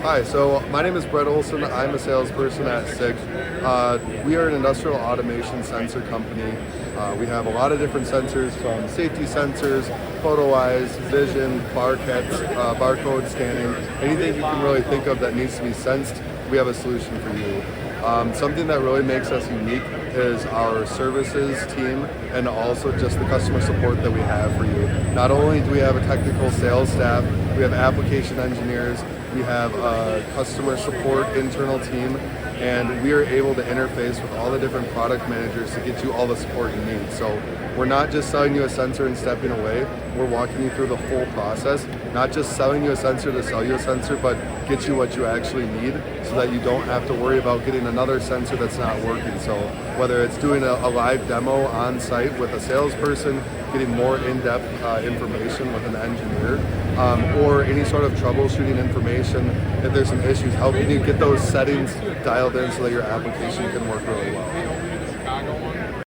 Hi, so my name is Brett Olson. I'm a salesperson at SIG. We are an industrial automation sensor company. We have a lot of different sensors, from safety sensors, photo eyes, vision, barcode scanning, anything you can really think of that needs to be sensed, we have a solution for you. Something that really makes us unique is our services team and also just the customer support that we have for you. Not only do we have a technical sales staff, we have application engineers, we have a customer support internal team, and we are able to interface with all the different product managers to get you all the support you need. So we're not just selling you a sensor and stepping away, we're walking you through the full process, not just selling you a sensor to sell you a sensor, but get you what you actually need so that you don't have to worry about getting another sensor that's not working. So whether it's doing a live demo on site with a salesperson, getting more in-depth information with an engineer, or any sort of troubleshooting information, if there's some issues, helping you get those settings dialed in so that your application can work really well.